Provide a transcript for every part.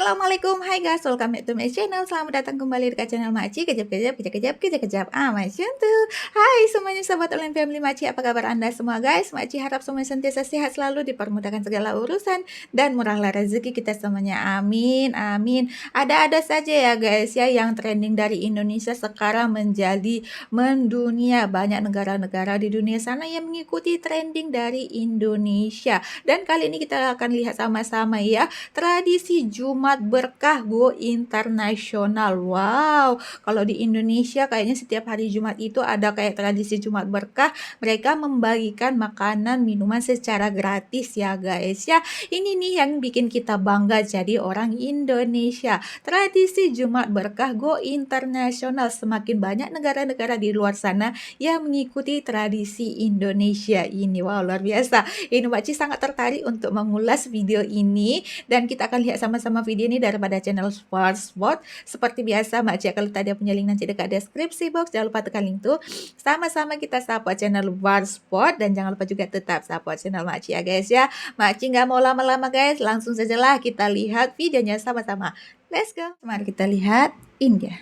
Assalamualaikum, hai guys, welcome back to my channel. Selamat datang kembali di channel Maci. Kejap, macam tuh. Hai semuanya, sahabat online family Maci, apa kabar anda semua guys? Maci harap semuanya sentiasa sehat selalu, dipermudahkan segala urusan dan murahlah rezeki kita semuanya. Amin, amin. Ada-ada saja ya guys ya yang trending dari Indonesia sekarang menjadi mendunia. Banyak negara-negara di dunia sana yang mengikuti trending dari Indonesia. Dan kali ini kita akan lihat sama-sama ya tradisi Jumat Berkah Go Internasional. Wow, kalau di Indonesia kayaknya setiap hari Jumat itu ada kayak tradisi Jumat Berkah. Mereka membagikan makanan, minuman secara gratis ya guys ya. Ini nih yang bikin kita bangga jadi orang Indonesia. Tradisi Jumat Berkah Go Internasional. Semakin banyak negara-negara di luar sana yang mengikuti tradisi Indonesia ini. Wow, luar biasa. Ini Makci sangat tertarik untuk mengulas video ini. Dan kita akan lihat sama-sama video ini daripada channel Warsport. Seperti biasa, Makci kalau tadi punya link nanti dekat deskripsi box. Jangan lupa tekan link tuh. Sama-sama kita support channel Warsport. Dan jangan lupa juga tetap support channel Makci ya guys ya. Makci nggak mau lama-lama guys. Langsung sajalah kita lihat videonya sama-sama. Let's go. Mari kita lihat India.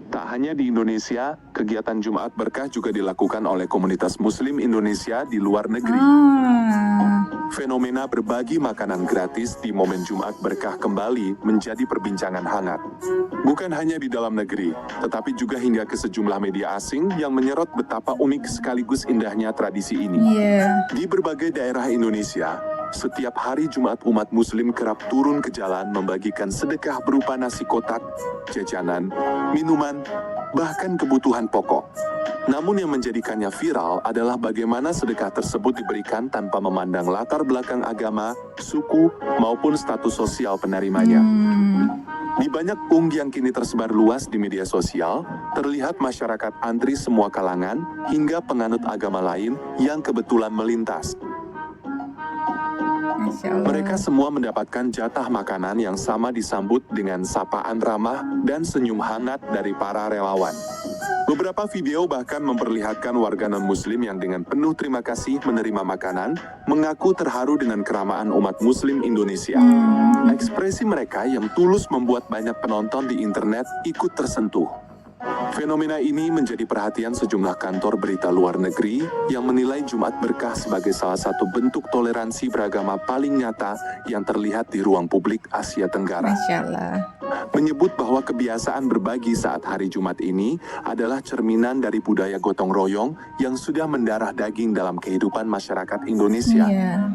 Tak hanya di Indonesia, kegiatan Jumat Berkah juga dilakukan oleh komunitas Muslim Indonesia di luar negeri. Fenomena berbagi makanan gratis di momen Jumat Berkah kembali menjadi perbincangan hangat. Bukan hanya di dalam negeri, tetapi juga hingga ke sejumlah media asing yang menyerot betapa unik sekaligus indahnya tradisi ini. Di berbagai daerah Indonesia, setiap hari Jumat umat Muslim kerap turun ke jalan membagikan sedekah berupa nasi kotak, jajanan, minuman, bahkan kebutuhan pokok. Namun yang menjadikannya viral adalah bagaimana sedekah tersebut diberikan tanpa memandang latar belakang agama, suku, maupun status sosial penerimanya. Di banyak yang kini tersebar luas di media sosial, terlihat masyarakat antri semua kalangan hingga penganut agama lain yang kebetulan melintas. Mereka semua mendapatkan jatah makanan yang sama disambut dengan sapaan ramah dan senyum hangat dari para relawan. Beberapa video bahkan memperlihatkan warga non-muslim yang dengan penuh terima kasih menerima makanan, mengaku terharu dengan keramaan umat muslim Indonesia. Ekspresi mereka yang tulus membuat banyak penonton di internet ikut tersentuh. Fenomena ini menjadi perhatian sejumlah kantor berita luar negeri yang menilai Jumat Berkah sebagai salah satu bentuk toleransi beragama paling nyata yang terlihat di ruang publik Asia Tenggara. Masya Allah. Menyebut bahwa kebiasaan berbagi saat hari Jumat ini adalah cerminan dari budaya gotong royong yang sudah mendarah daging dalam kehidupan masyarakat Indonesia.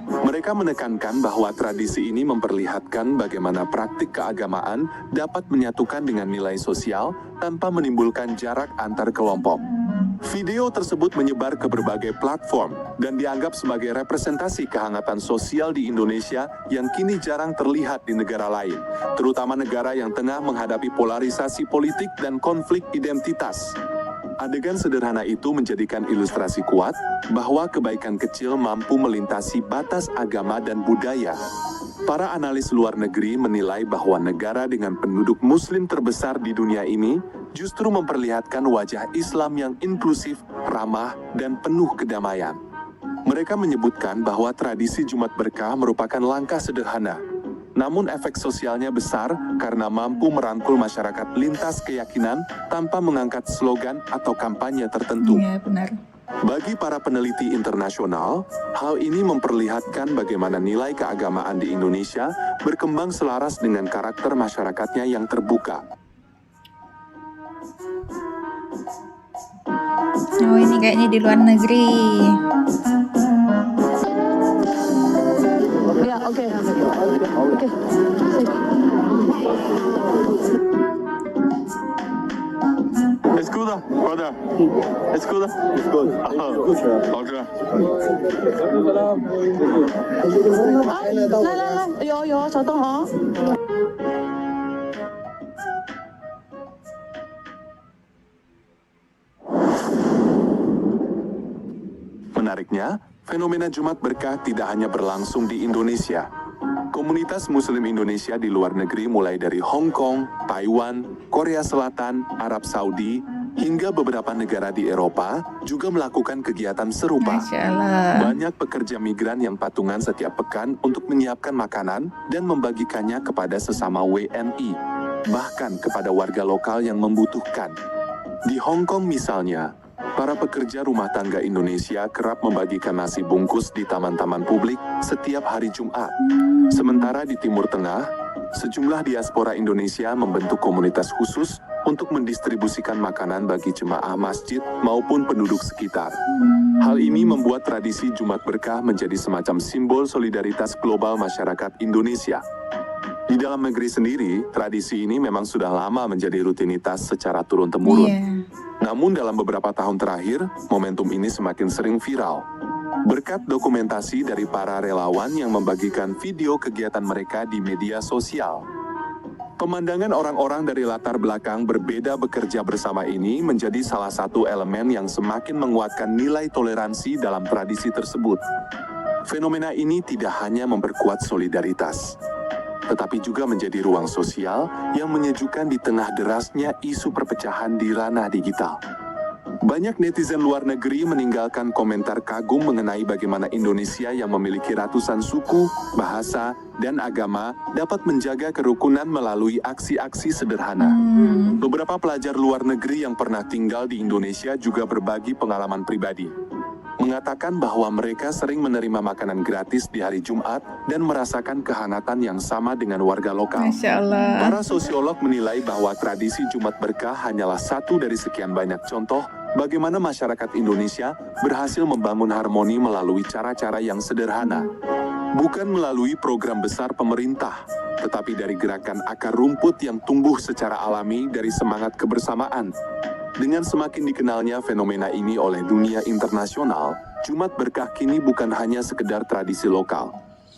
Mereka menekankan bahwa tradisi ini memperlihatkan bagaimana praktik keagamaan dapat menyatukan dengan nilai sosial tanpa menimbulkan jarak antar kelompok. Video tersebut menyebar ke berbagai platform dan dianggap sebagai representasi kehangatan sosial di Indonesia yang kini jarang terlihat di negara lain, terutama negara yang tengah menghadapi polarisasi politik dan konflik identitas. Adegan sederhana itu menjadikan ilustrasi kuat bahwa kebaikan kecil mampu melintasi batas agama dan budaya. Para analis luar negeri menilai bahwa negara dengan penduduk muslim terbesar di dunia ini justru memperlihatkan wajah Islam yang inklusif, ramah, dan penuh kedamaian. Mereka menyebutkan bahwa tradisi Jumat Berkah merupakan langkah sederhana, namun efek sosialnya besar karena mampu merangkul masyarakat lintas keyakinan tanpa mengangkat slogan atau kampanye tertentu. Iya, benar. Bagi para peneliti internasional, hal ini memperlihatkan bagaimana nilai keagamaan di Indonesia berkembang selaras dengan karakter masyarakatnya yang terbuka. Oh, ini kayaknya di luar negeri. Ya, oke. It's good, brother. It's good. It's good. Okay. 来，有，小东哦。Menariknya, fenomena Jumat Berkah tidak hanya berlangsung di Indonesia. Komunitas Muslim Indonesia di luar negeri mulai dari Hong Kong, Taiwan, Korea Selatan, Arab Saudi, Hingga beberapa negara di Eropa juga melakukan kegiatan serupa. Masya Allah. Banyak pekerja migran yang patungan setiap pekan untuk menyiapkan makanan dan membagikannya kepada sesama WNI, bahkan kepada warga lokal yang membutuhkan. Di Hong Kong misalnya, para pekerja rumah tangga Indonesia kerap membagikan nasi bungkus di taman-taman publik setiap hari Jumat. Sementara di Timur Tengah, sejumlah diaspora Indonesia membentuk komunitas khusus untuk mendistribusikan makanan bagi jemaah masjid maupun penduduk sekitar. Hal ini membuat tradisi Jumat Berkah menjadi semacam simbol solidaritas global masyarakat Indonesia. Di dalam negeri sendiri, tradisi ini memang sudah lama menjadi rutinitas secara turun-temurun. Namun dalam beberapa tahun terakhir, momentum ini semakin sering viral. Berkat dokumentasi dari para relawan yang membagikan video kegiatan mereka di media sosial. Pemandangan orang-orang dari latar belakang berbeda bekerja bersama ini menjadi salah satu elemen yang semakin menguatkan nilai toleransi dalam tradisi tersebut. Fenomena ini tidak hanya memperkuat solidaritas, tetapi juga menjadi ruang sosial yang menyejukkan di tengah derasnya isu perpecahan di ranah digital. Banyak netizen luar negeri meninggalkan komentar kagum mengenai bagaimana Indonesia yang memiliki ratusan suku, bahasa, dan agama dapat menjaga kerukunan melalui aksi-aksi sederhana. Beberapa pelajar luar negeri yang pernah tinggal di Indonesia juga berbagi pengalaman pribadi. Mengatakan bahwa mereka sering menerima makanan gratis di hari Jumat dan merasakan kehangatan yang sama dengan warga lokal. Masya Allah. Para sosiolog menilai bahwa tradisi Jumat Berkah hanyalah satu dari sekian banyak contoh bagaimana masyarakat Indonesia berhasil membangun harmoni melalui cara-cara yang sederhana. Bukan melalui program besar pemerintah, tetapi dari gerakan akar rumput yang tumbuh secara alami dari semangat kebersamaan. Dengan semakin dikenalnya fenomena ini oleh dunia internasional, Jumat Berkah kini bukan hanya sekedar tradisi lokal,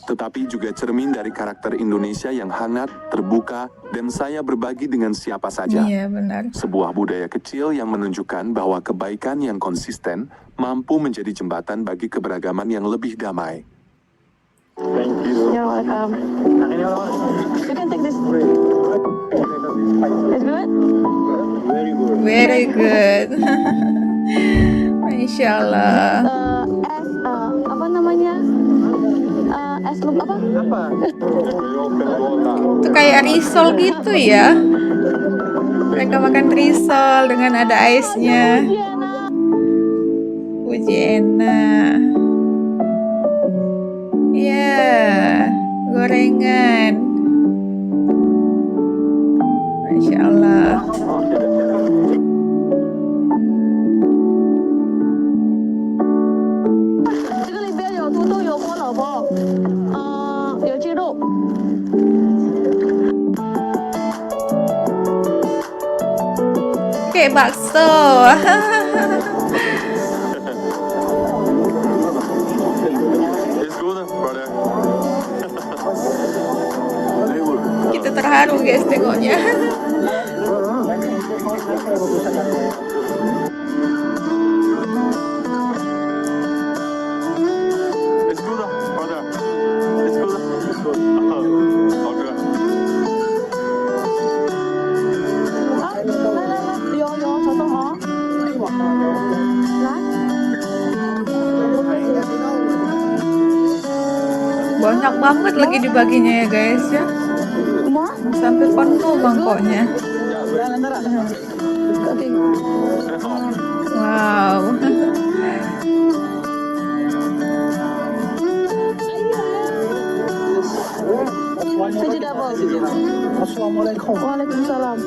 tetapi juga cermin dari karakter Indonesia yang hangat, terbuka, dan saya berbagi dengan siapa saja. Iya, benar. Sebuah budaya kecil yang menunjukkan bahwa kebaikan yang konsisten mampu menjadi jembatan bagi keberagaman yang lebih damai. You're welcome. You can take this. It's good? Very good. Masya Allah. Apa namanya? Es apa? Itu kayak risol gitu ya. Mereka makan risol dengan ada aisnya. Puji enak. Ya, gorengan. Masya Allah. Kayak bakso. Kita terharu guys tengoknya. Banyak banget lagi dibaginya ya guys ya. Sampai penuh mangkoknya. Wow. Assalamualaikum. Waalaikumsalam.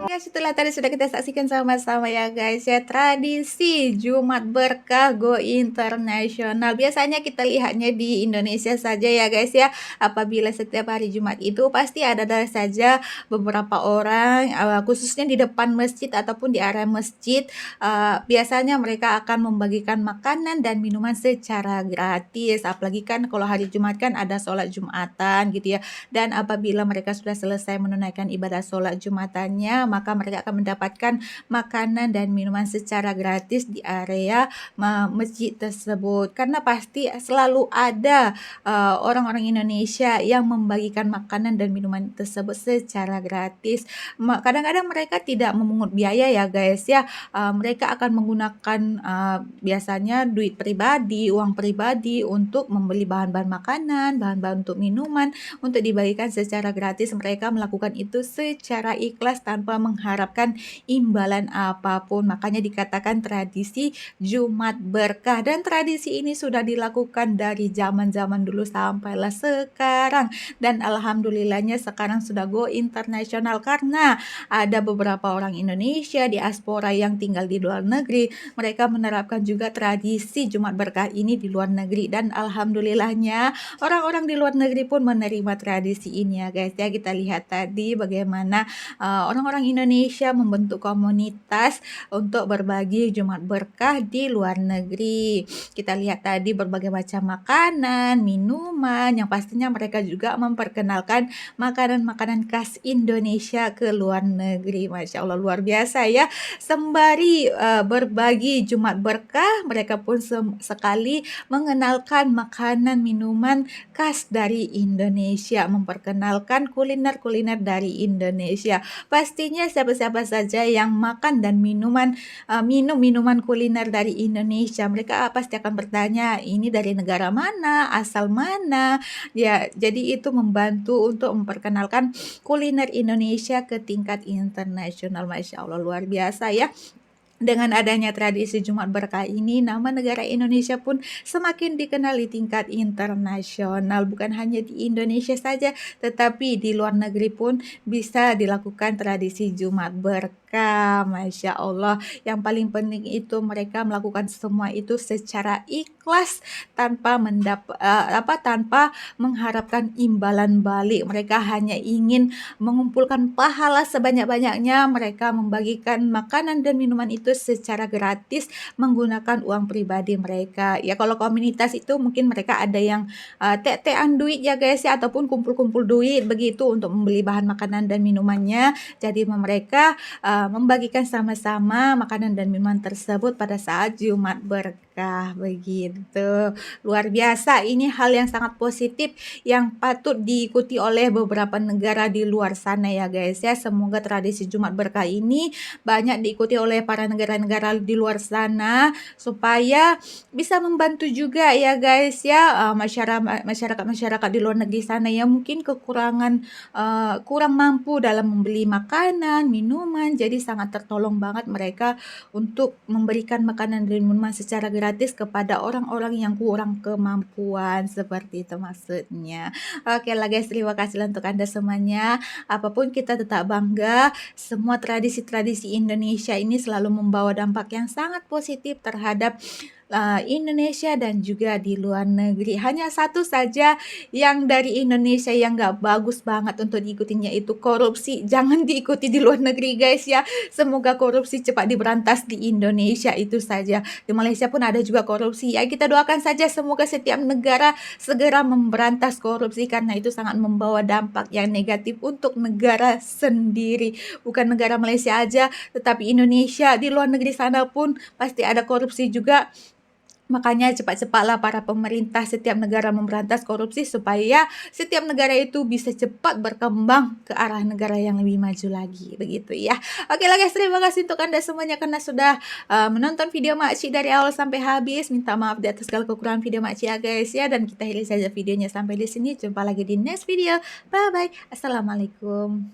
Ya, setelah tadi sudah kita saksikan sama-sama ya guys ya, tradisi Jumat Berkah Go Internasional. Biasanya kita lihatnya di Indonesia saja ya guys ya. Apabila setiap hari Jumat itu pasti ada saja beberapa orang, khususnya di depan masjid ataupun di area masjid, biasanya mereka akan membagikan makanan dan minuman secara gratis. Apalagi kan kalau hari Jumat kan ada sholat Jumatan gitu ya. Dan apabila mereka sudah selesai menunaikan ibadah sholat Jumatannya, maka maka mereka akan mendapatkan makanan dan minuman secara gratis di area masjid tersebut. Karena pasti selalu ada orang-orang Indonesia yang membagikan makanan dan minuman tersebut secara gratis. Kadang-kadang mereka tidak memungut biaya ya guys ya. Mereka akan menggunakan biasanya duit pribadi, uang pribadi untuk membeli bahan-bahan makanan, bahan-bahan untuk minuman, untuk dibagikan secara gratis. Mereka melakukan itu secara ikhlas tanpa mengharapkan imbalan apapun. Makanya dikatakan tradisi Jumat Berkah, dan tradisi ini sudah dilakukan dari zaman-zaman dulu sampailah sekarang, dan alhamdulillahnya sekarang sudah go internasional karena ada beberapa orang Indonesia diaspora yang tinggal di luar negeri. Mereka menerapkan juga tradisi Jumat Berkah ini di luar negeri, dan alhamdulillahnya orang-orang di luar negeri pun menerima tradisi ini ya guys ya. Kita lihat tadi bagaimana orang-orang Indonesia membentuk komunitas untuk berbagi Jumat Berkah di luar negeri. Kita lihat tadi berbagai macam makanan, minuman, yang pastinya mereka juga memperkenalkan makanan-makanan khas Indonesia ke luar negeri. Masya Allah, luar biasa ya. Sembari berbagi Jumat Berkah, mereka pun sekali mengenalkan makanan minuman khas dari Indonesia, memperkenalkan kuliner-kuliner dari Indonesia. Pastinya siapa-siapa saja yang makan dan minum minuman kuliner dari Indonesia, mereka pasti akan bertanya, ini dari negara mana, asal mana ya. Jadi itu membantu untuk memperkenalkan kuliner Indonesia ke tingkat internasional. Masya Allah, luar biasa ya. Dengan adanya tradisi Jumat Berkah ini, nama negara Indonesia pun semakin dikenal di tingkat internasional. Bukan hanya di Indonesia saja, tetapi di luar negeri pun bisa dilakukan tradisi Jumat Berkah. Masya Allah, yang paling penting itu mereka melakukan semua itu secara ikhlas, tanpa tanpa mengharapkan imbalan balik. Mereka hanya ingin mengumpulkan pahala sebanyak-banyaknya. Mereka membagikan makanan dan minuman itu secara gratis menggunakan uang pribadi mereka. Ya kalau komunitas itu mungkin mereka ada yang tek-tekan duit ya guys ya, ataupun kumpul-kumpul duit begitu untuk membeli bahan makanan dan minumannya. Jadi mereka membagikan sama-sama makanan dan minuman tersebut pada saat Jumat Berkah begitu. Luar biasa, ini hal yang sangat positif yang patut diikuti oleh beberapa negara di luar sana ya guys ya. Semoga tradisi Jumat Berkah ini banyak diikuti oleh para negara-negara di luar sana, supaya bisa membantu juga ya guys ya, masyarakat di luar negeri sana yang mungkin kekurangan kurang mampu dalam membeli makanan, minuman. Jadi sangat tertolong banget mereka untuk memberikan makanan dan minuman secara gratis kepada orang-orang yang kurang kemampuan, seperti itu maksudnya. Oke lah guys, terima kasih untuk Anda semuanya. Apapun kita tetap bangga, semua tradisi-tradisi Indonesia ini selalu membawa dampak yang sangat positif terhadap Indonesia dan juga di luar negeri. Hanya satu saja yang dari Indonesia yang gak bagus banget untuk diikutinya, itu korupsi. Jangan diikuti di luar negeri guys ya. Semoga korupsi cepat diberantas di Indonesia, itu saja. Di Malaysia pun ada juga korupsi ya. Kita doakan saja semoga setiap negara segera memberantas korupsi, karena itu sangat membawa dampak yang negatif untuk negara sendiri. Bukan negara Malaysia aja, tetapi Indonesia, di luar negeri sana pun pasti ada korupsi juga. Makanya cepat-cepatlah para pemerintah setiap negara memberantas korupsi, supaya setiap negara itu bisa cepat berkembang ke arah negara yang lebih maju lagi, begitu ya. Oke lah guys, terima kasih untuk Anda semuanya karena sudah menonton video makcik dari awal sampai habis. Minta maaf di atas segala kekurangan video makcik ya guys ya, dan kita akhiri saja videonya sampai di sini. Jumpa lagi di next video. Bye bye. Assalamualaikum.